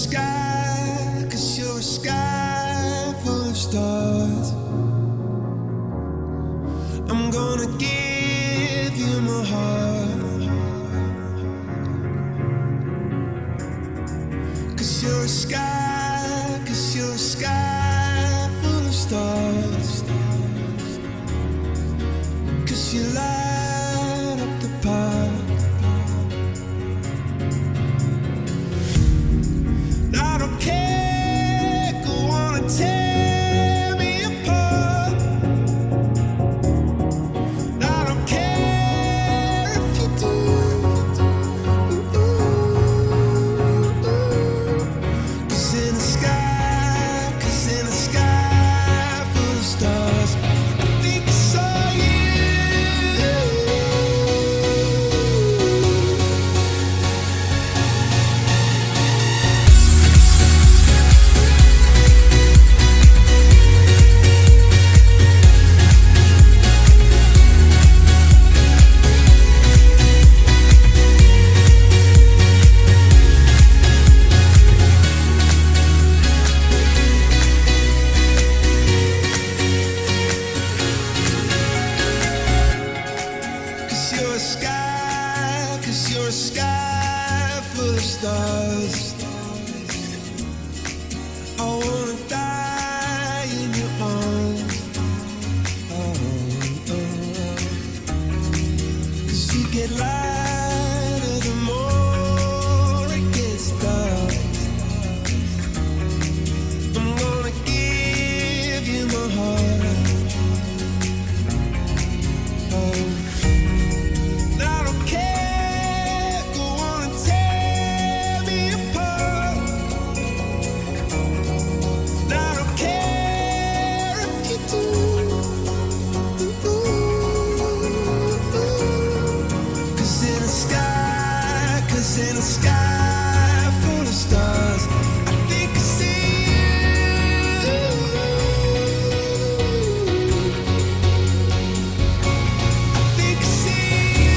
sky, 'cause you're a sky full of stars. I'm gonna give you my heart, 'cause you're a sky, 'cause you're a sky full of stars. 'Cause you light up the park. I don't care, go on and tear me apart. I don't care if you do. 'Cause in the sky, 'cause in the sky full of stars, I think I saw you. Cause you're a sky full of stars. I wanna die in your arms. Oh, oh. 'Cause you get lighter the more it gets dark. I'm gonna give you my heart. Oh, I don't care, go on and tear me apart. I don't care if you do. 'Cause in the sky, 'cause in the sky full of stars, I think I see you. I think I see you.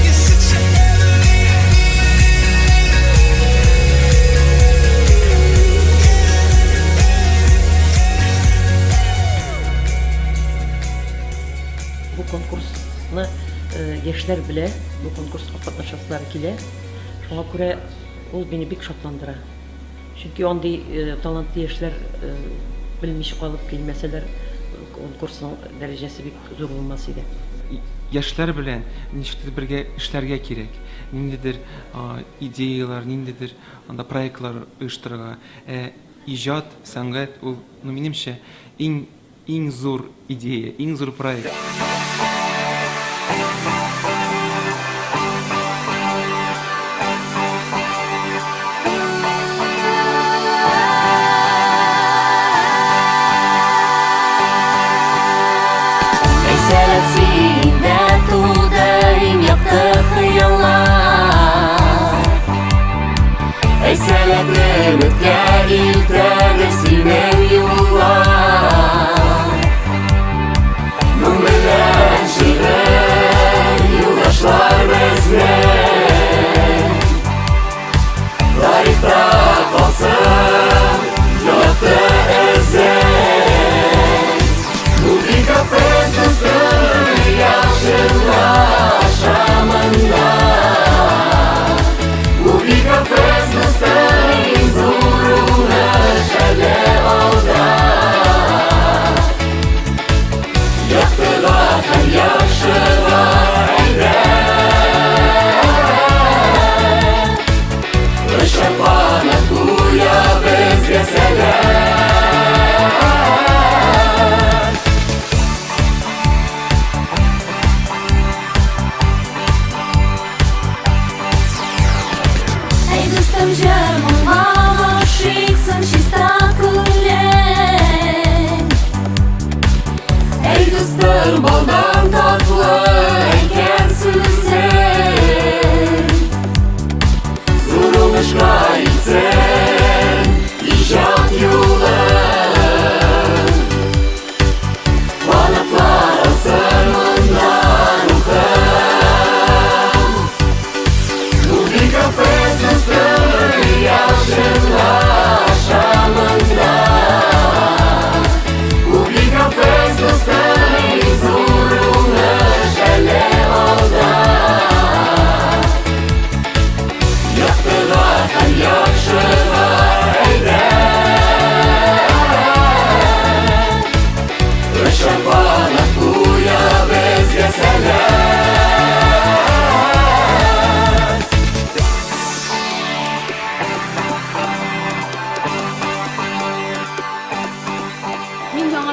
You're such a heavenly Bu konkursni yaşlar bile, bu konkursga qatnaşasılar kile. Şuna göre ol beni bek şatlandıra. Çünkü onday talantlı yaşlar bilmiş kalıp gelmeseler konkursun derecesi bek zor olmasıydı. Yaşlar bilen nişte birge işlerge kerek. Nindedir ideyalar, nindedir anda proyektlar uyuşturga. İjat, sanat ul menimçe en zor ideya, en zor proyekt. Reyselesinde tudayım yaktı hıyallar. Reyselede mütke iltene sinem yollar. Numbeler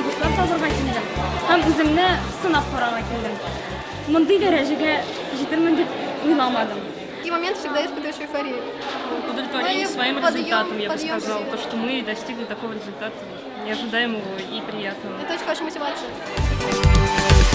градуслар тазырга килдим. Һәм үземне сынап карарга килдим. Мондый дәрәҗәгә җитермен дип уйламадым. В такие моменты всегда испытываешь эйфорию. Удовлетворение своим Подъем, результатом, я бы подъем сказала. сил. То, что мы достигли такого результата неожидаемого и приятного. Это очень хорошая мотивация.